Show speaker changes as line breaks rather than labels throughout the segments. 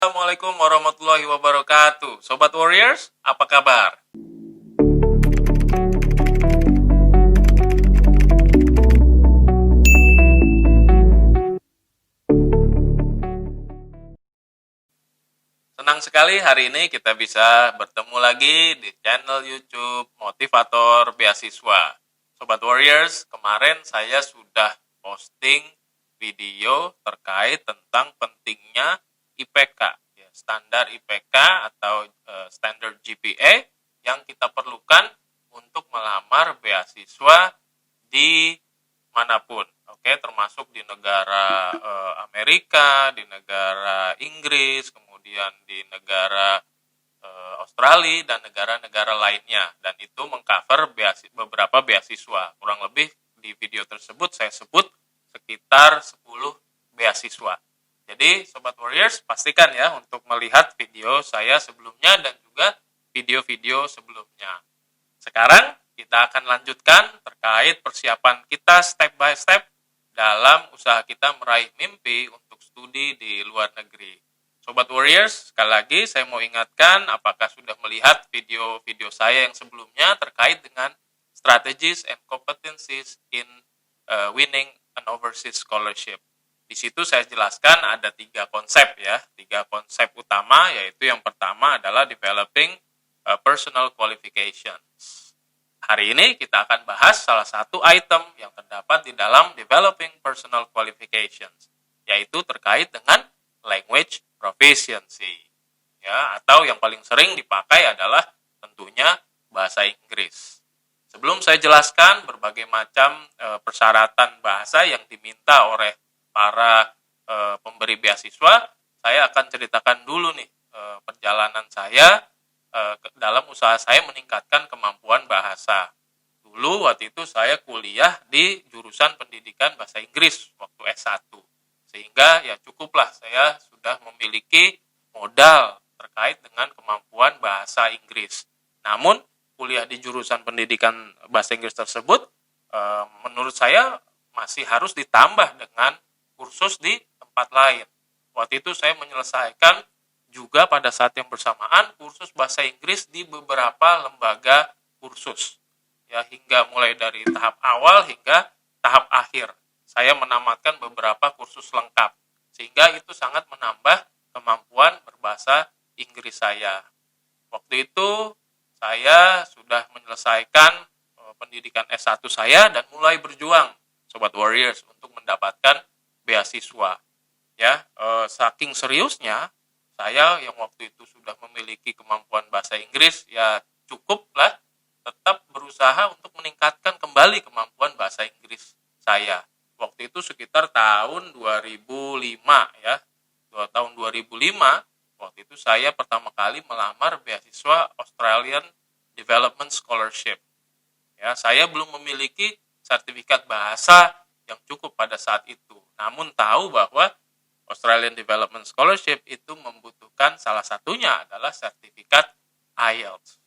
Assalamualaikum warahmatullahi wabarakatuh. Sobat Warriors, apa kabar? Senang sekali hari ini kita bisa bertemu lagi di channel YouTube Motivator Beasiswa. Sobat Warriors, kemarin saya sudah posting video terkait tentang pentingnya IPK, ya, standar IPK atau standar GPA yang kita perlukan untuk melamar beasiswa di manapun, oke, termasuk di negara Amerika, di negara Inggris, kemudian di negara Australia dan negara-negara lainnya, dan itu mengcover beberapa beasiswa. Kurang lebih di video tersebut saya sebut sekitar 10 beasiswa. Jadi Sobat Warriors, pastikan ya untuk melihat video saya sebelumnya dan juga video-video sebelumnya. Sekarang kita akan lanjutkan terkait persiapan kita step by step dalam usaha kita meraih mimpi untuk studi di luar negeri. Sobat Warriors, sekali lagi saya mau ingatkan apakah sudah melihat video-video saya yang sebelumnya terkait dengan strategies and competencies in winning an overseas scholarship. Di situ saya jelaskan ada 3 konsep ya, 3 konsep utama, yaitu yang pertama adalah developing personal qualifications. Hari ini kita akan bahas salah satu item yang terdapat di dalam developing personal qualifications, yaitu terkait dengan language proficiency. Ya, atau yang paling sering dipakai adalah tentunya bahasa Inggris. Sebelum saya jelaskan berbagai macam persyaratan bahasa yang diminta oleh para pemberi beasiswa, saya akan ceritakan dulu nih perjalanan saya dalam usaha saya meningkatkan kemampuan bahasa. Dulu waktu itu saya kuliah di jurusan pendidikan bahasa Inggris waktu S1. Sehingga ya cukuplah saya sudah memiliki modal terkait dengan kemampuan bahasa Inggris. Namun kuliah di jurusan pendidikan bahasa Inggris tersebut menurut saya masih harus ditambah dengan kursus di tempat lain. Waktu itu saya menyelesaikan juga pada saat yang bersamaan kursus bahasa Inggris di beberapa lembaga kursus. Ya, hingga mulai dari tahap awal hingga tahap akhir. Saya menamatkan beberapa kursus lengkap. Sehingga itu sangat menambah kemampuan berbahasa Inggris saya. Waktu itu saya sudah menyelesaikan pendidikan S1 saya dan mulai berjuang, Sobat Warriors, untuk mendapatkan beasiswa. Ya, saking seriusnya saya yang waktu itu sudah memiliki kemampuan bahasa Inggris, ya cukuplah tetap berusaha untuk meningkatkan kembali kemampuan bahasa Inggris saya. Waktu itu sekitar tahun 2005 ya. Tahun 2005 waktu itu saya pertama kali melamar beasiswa Australian Development Scholarship. Ya, saya belum memiliki sertifikat bahasa yang cukup pada saat itu. Namun tahu bahwa Australian Development Scholarship itu membutuhkan salah satunya adalah sertifikat IELTS.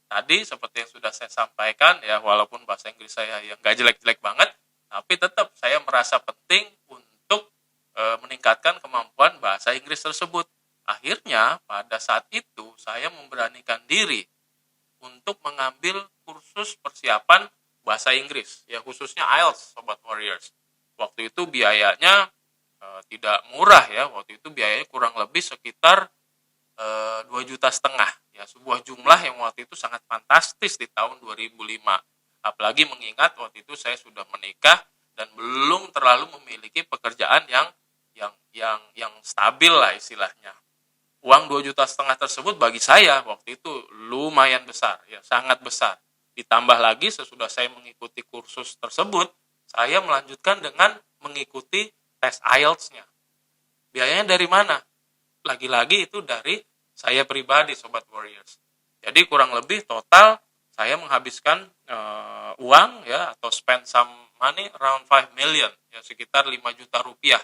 Tadi seperti yang sudah saya sampaikan ya, walaupun bahasa Inggris saya yang gak jelek-jelek banget, tapi tetap saya merasa penting untuk meningkatkan kemampuan bahasa Inggris tersebut. Akhirnya pada saat itu saya memberanikan diri untuk mengambil kursus persiapan bahasa Inggris, ya khususnya IELTS, Sobat Warriors. Waktu itu biayanya tidak murah ya, waktu itu biayanya kurang lebih sekitar 2,5 juta ya, sebuah jumlah yang waktu itu sangat fantastis di tahun 2005. Apalagi mengingat waktu itu saya sudah menikah dan belum terlalu memiliki pekerjaan yang stabil lah istilahnya. Uang 2,5 juta tersebut bagi saya waktu itu lumayan besar, ya sangat besar. Ditambah lagi sesudah saya mengikuti kursus tersebut, saya melanjutkan dengan mengikuti tes IELTS-nya. Biayanya dari mana? Lagi-lagi itu dari saya pribadi, Sobat Warriors. Jadi kurang lebih total saya menghabiskan uang ya, atau spend some money around 5 million, ya sekitar 5 juta rupiah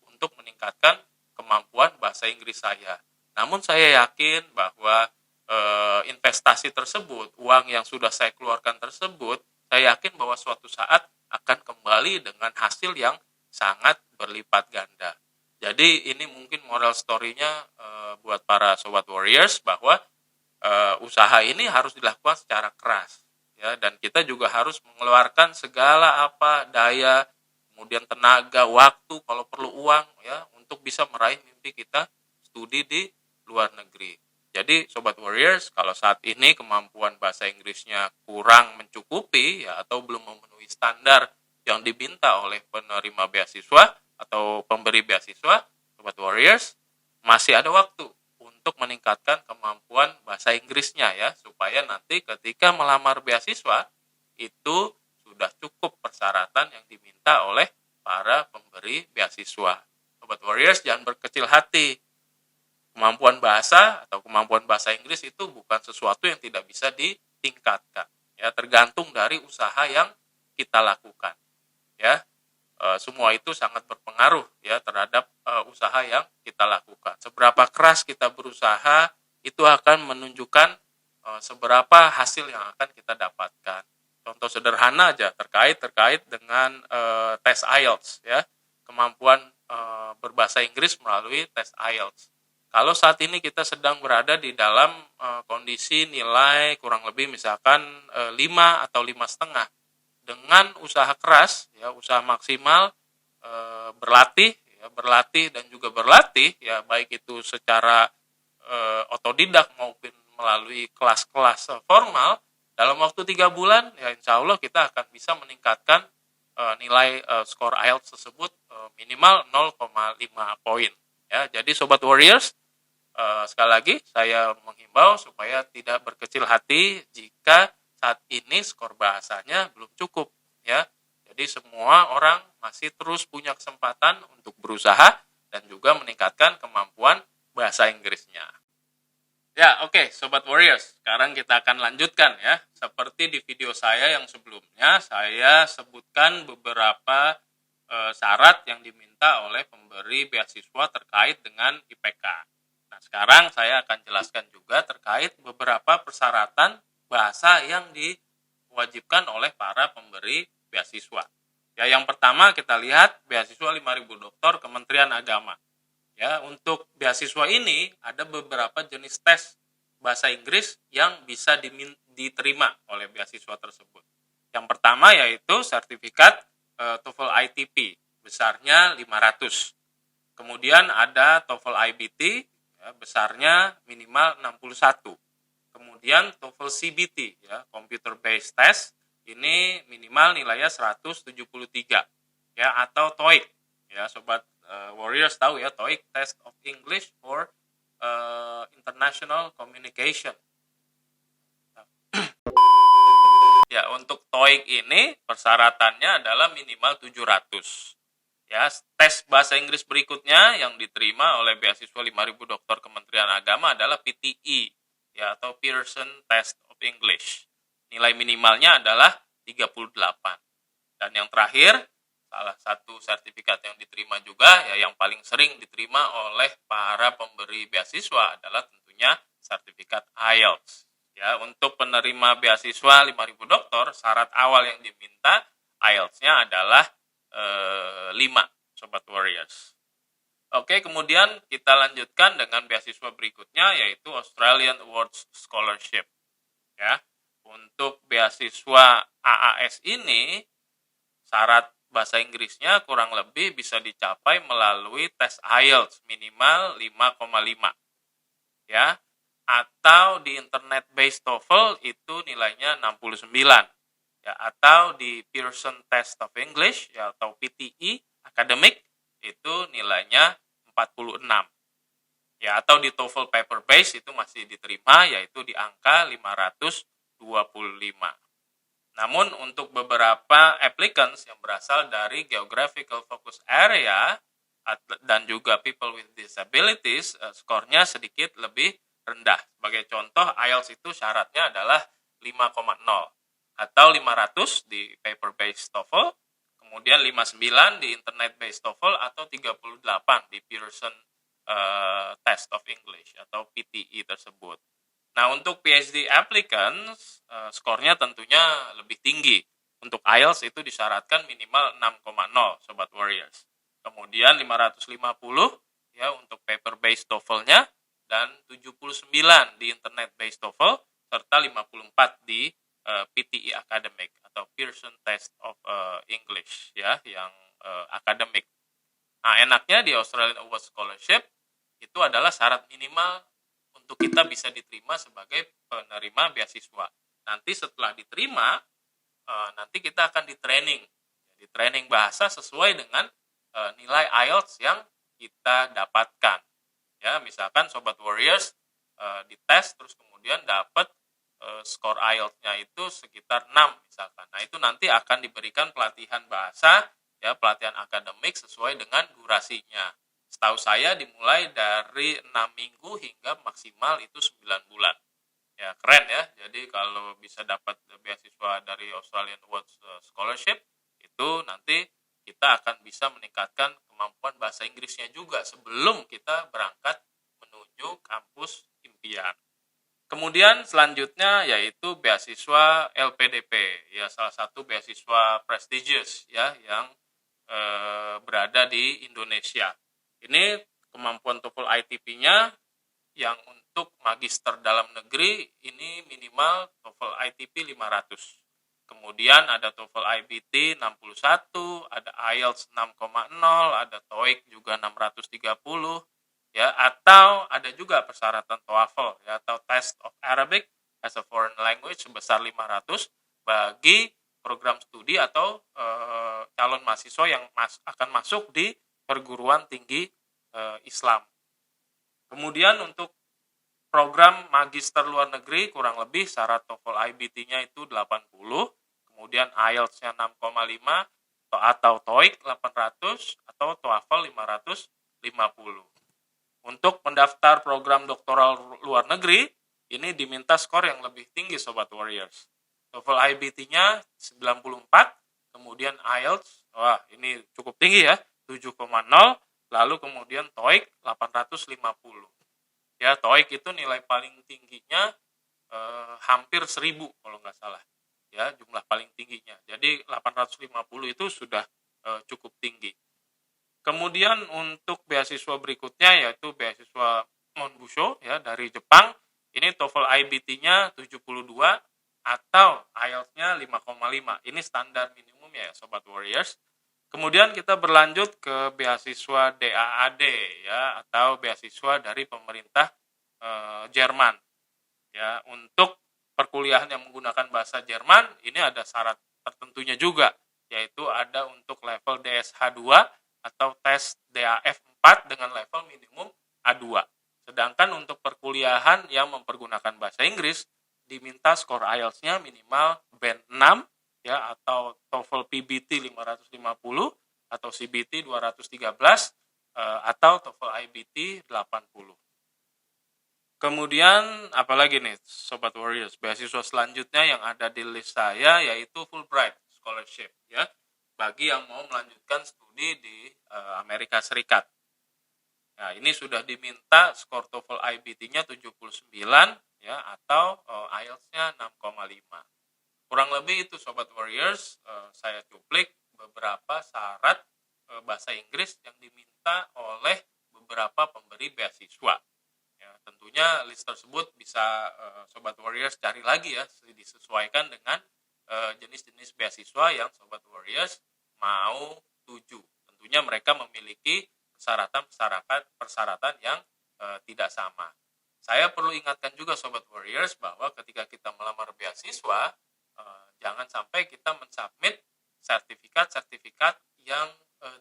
untuk meningkatkan kemampuan bahasa Inggris saya. Namun saya yakin bahwa investasi tersebut, uang yang sudah saya keluarkan tersebut, saya yakin bahwa suatu saat akan kembali dengan hasil yang sangat berlipat ganda. Jadi ini mungkin moral story-nya buat para sobat warriors bahwa usaha ini harus dilakukan secara keras, ya, dan kita juga harus mengeluarkan segala apa daya, kemudian tenaga, waktu, kalau perlu uang, ya, untuk bisa meraih mimpi kita studi di luar negeri. Jadi sobat warriors, kalau saat ini kemampuan bahasa Inggrisnya kurang mencukupi, ya, atau belum memenuhi standar yang diminta oleh penerima beasiswa atau pemberi beasiswa, sobat warriors, masih ada waktu untuk meningkatkan kemampuan bahasa Inggrisnya, ya, supaya nanti ketika melamar beasiswa itu sudah cukup persyaratan yang diminta oleh para pemberi beasiswa. Sobat warriors, jangan berkecil hati. Kemampuan bahasa atau kemampuan bahasa Inggris itu bukan sesuatu yang tidak bisa ditingkatkan, ya, tergantung dari usaha yang kita lakukan, ya. Semua itu sangat berpengaruh, ya, terhadap usaha yang kita lakukan. Seberapa keras kita berusaha itu akan menunjukkan seberapa hasil yang akan kita dapatkan. Contoh sederhana aja terkait dengan tes IELTS, ya, kemampuan berbahasa Inggris melalui tes IELTS. Kalau saat ini kita sedang berada di dalam kondisi nilai kurang lebih misalkan 5 atau 5,5, dengan usaha keras, ya, usaha maksimal, berlatih dan juga berlatih, ya, baik itu secara otodidak maupun melalui kelas-kelas formal, dalam waktu 3 bulan, ya, insya Allah kita akan bisa meningkatkan nilai skor IELTS tersebut minimal 0,5 poin, ya. Jadi sobat warriors, sekali lagi saya menghimbau supaya tidak berkecil hati jika saat ini skor bahasanya belum cukup, ya. Jadi semua orang masih terus punya kesempatan untuk berusaha dan juga meningkatkan kemampuan bahasa Inggrisnya. Ya, oke, sobat warriors. Sekarang kita akan lanjutkan, ya. Seperti di video saya yang sebelumnya, saya sebutkan beberapa syarat yang diminta oleh pemberi beasiswa terkait dengan IPK. Nah, sekarang saya akan jelaskan juga terkait beberapa persyaratan bahasa yang diwajibkan oleh para pemberi beasiswa. Ya, yang pertama kita lihat beasiswa 5.000 doktor Kementerian Agama. Ya, untuk beasiswa ini ada beberapa jenis tes bahasa Inggris yang bisa diterima oleh beasiswa tersebut. Yang pertama yaitu sertifikat TOEFL ITP besarnya 500. Kemudian ada TOEFL IBT, ya, besarnya minimal 61. Kemudian TOEFL CBT, ya, Computer Based Test, ini minimal nilainya 173, ya, atau TOEIC, ya, sobat warriors tahu, ya, TOEIC Test of English for International Communication. Ya, untuk TOEIC ini persyaratannya adalah minimal 700. Ya, tes bahasa Inggris berikutnya yang diterima oleh beasiswa 5.000 doktor Kementerian Agama adalah PTE, ya, atau Pearson Test of English. Nilai minimalnya adalah 38. Dan yang terakhir, salah satu sertifikat yang diterima juga, ya, yang paling sering diterima oleh para pemberi beasiswa adalah tentunya sertifikat IELTS. Ya, untuk penerima beasiswa 5.000 doktor, syarat awal yang diminta IELTS-nya adalah 5, sobat warriors. Oke, kemudian kita lanjutkan dengan beasiswa berikutnya yaitu Australian Awards Scholarship. Ya, untuk beasiswa AAS ini syarat bahasa Inggrisnya kurang lebih bisa dicapai melalui tes IELTS minimal 5,5. Ya, atau di internet based TOEFL itu nilainya 69. Ya, atau di Pearson Test of English, ya, atau PTE Academic itu nilainya 46. Ya, atau di TOEFL paper base itu masih diterima yaitu di angka 525. Namun untuk beberapa applicants yang berasal dari geographical focus area dan juga people with disabilities, skornya sedikit lebih rendah. Sebagai contoh, IELTS itu syaratnya adalah 5,0 atau 500 di paper based TOEFL, kemudian 59 di internet based TOEFL atau 38 di Pearson Test of English atau PTE tersebut. Nah, untuk PhD applicants skornya tentunya lebih tinggi. Untuk IELTS itu disyaratkan minimal 6,0, sobat warriors. Kemudian 550 ya untuk paper based TOEFL-nya dan 79 di Internet Based TOEFL, serta 54 di PTE Academic atau Pearson Test of English ya, yang akademik. Nah, enaknya di Australian Awards Scholarship itu adalah syarat minimal untuk kita bisa diterima sebagai penerima beasiswa. Nanti setelah diterima, nanti kita akan di training bahasa sesuai dengan nilai IELTS yang kita dapatkan. Ya, misalkan Sobat Warriors dites terus kemudian dapat skor IELTS-nya itu sekitar 6 misalkan. Nah, itu nanti akan diberikan pelatihan bahasa, ya, pelatihan akademik sesuai dengan durasinya. Setahu saya dimulai dari 6 minggu hingga maksimal itu 9 bulan. Ya, keren ya. Jadi kalau bisa dapat beasiswa dari Australian Awards Scholarship, itu nanti kita akan bisa meningkatkan kemampuan bahasa Inggrisnya juga sebelum kita berangkat menuju kampus impian. Kemudian selanjutnya yaitu beasiswa LPDP, ya, salah satu beasiswa prestigious ya yang berada di Indonesia. Ini kemampuan TOEFL ITP-nya yang untuk magister dalam negeri ini minimal TOEFL ITP 500. Kemudian ada TOEFL IBT 61, ada IELTS 6,0, ada TOEIC juga 630. Ya, atau ada juga persyaratan TOEFL ya, atau Test of Arabic as a Foreign Language sebesar 500 bagi program studi atau calon mahasiswa yang akan masuk di perguruan tinggi Islam. Kemudian untuk program magister luar negeri kurang lebih syarat TOEFL IBT-nya itu 80, kemudian IELTS-nya 6,5 atau TOEIC 800 atau TOEFL 550. Untuk mendaftar program doktoral luar negeri, ini diminta skor yang lebih tinggi Sobat Warriors. TOEFL IBT-nya 94, kemudian IELTS, wah ini cukup tinggi ya, 7,0, lalu kemudian TOEIC 850. Ya, TOEIC itu nilai paling tingginya hampir 1000 kalau nggak salah. Ya, jumlah paling tingginya. Jadi 850 itu sudah cukup tinggi. Kemudian untuk beasiswa berikutnya yaitu beasiswa Monbusho ya dari Jepang. Ini TOEFL IBT-nya 72 atau IELTS-nya 5,5. Ini standar minimumnya ya Sobat Warriors. Kemudian kita berlanjut ke beasiswa DAAD ya atau beasiswa dari pemerintah Jerman. Ya, untuk perkuliahan yang menggunakan bahasa Jerman ini ada syarat tertentunya juga, yaitu ada untuk level DSH 2 atau tes DAF 4 dengan level minimum A2. Sedangkan untuk perkuliahan yang mempergunakan bahasa Inggris diminta skor IELTS-nya minimal band 6 ya atau TOEFL PBT 550 atau CBT 213 atau TOEFL IBT 80. Kemudian apalagi nih Sobat Warriors, beasiswa selanjutnya yang ada di list saya yaitu Fulbright Scholarship ya bagi yang mau melanjutkan studi di Amerika Serikat. Nah, ini sudah diminta skor TOEFL IBT-nya 79 ya atau IELTS-nya 6,5. Kurang lebih itu Sobat Warriors, saya cuplik beberapa syarat bahasa Inggris yang diminta oleh beberapa pemberi beasiswa. Ya, tentunya list tersebut bisa Sobat Warriors cari lagi ya, disesuaikan dengan jenis-jenis beasiswa yang Sobat Warriors mau tuju. Tentunya mereka memiliki persyaratan yang tidak sama. Saya perlu ingatkan juga Sobat Warriors bahwa ketika kita melamar beasiswa, jangan sampai kita mensubmit sertifikat-sertifikat yang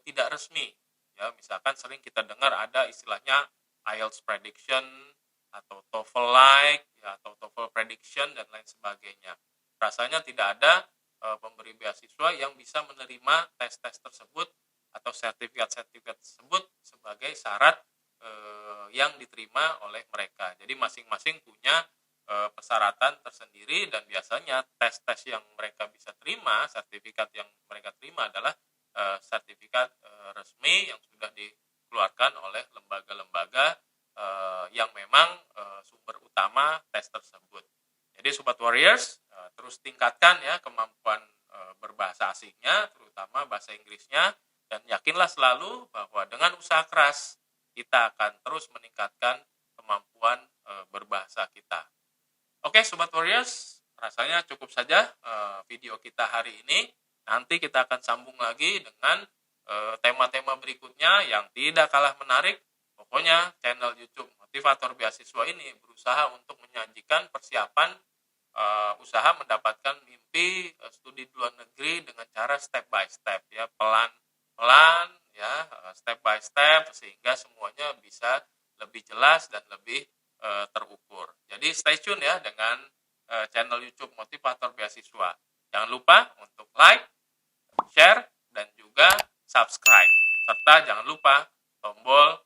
tidak resmi. Ya, misalkan sering kita dengar ada istilahnya IELTS prediction atau TOEFL like ya, atau TOEFL prediction dan lain sebagainya. Rasanya tidak ada pemberi beasiswa yang bisa menerima tes-tes tersebut atau sertifikat-sertifikat tersebut sebagai syarat yang diterima oleh mereka. Jadi masing-masing punya persyaratan tersendiri dan biasanya tes-tes yang mereka bisa terima, sertifikat yang mereka terima adalah sertifikat resmi yang sudah dikeluarkan oleh lembaga-lembaga yang memang sumber utama tes tersebut. Jadi Sobat Warriors, terus tingkatkan ya kemampuan berbahasa asingnya, terutama bahasa Inggrisnya, dan yakinlah selalu bahwa dengan usaha keras kita akan terus meningkatkan kemampuan berbahasa kita. Oke, Sobat Warriors, rasanya cukup saja video kita hari ini. Nanti kita akan sambung lagi dengan tema-tema berikutnya yang tidak kalah menarik. Pokoknya channel YouTube Motivator Beasiswa ini berusaha untuk menyajikan persiapan usaha mendapatkan mimpi studi di luar negeri dengan cara step by step, ya, pelan-pelan, ya, step by step, sehingga semuanya bisa lebih jelas dan lebih terukur. Jadi stay tune ya dengan channel YouTube Motivator Beasiswa. Jangan lupa untuk like, share, dan juga subscribe. Serta jangan lupa tombol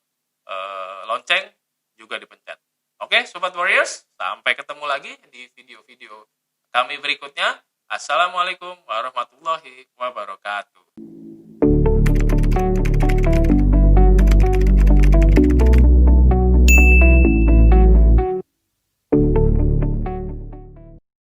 lonceng juga dipencet. Oke, Sobat Warriors, sampai ketemu lagi di video-video kami berikutnya. Assalamualaikum warahmatullahi wabarakatuh.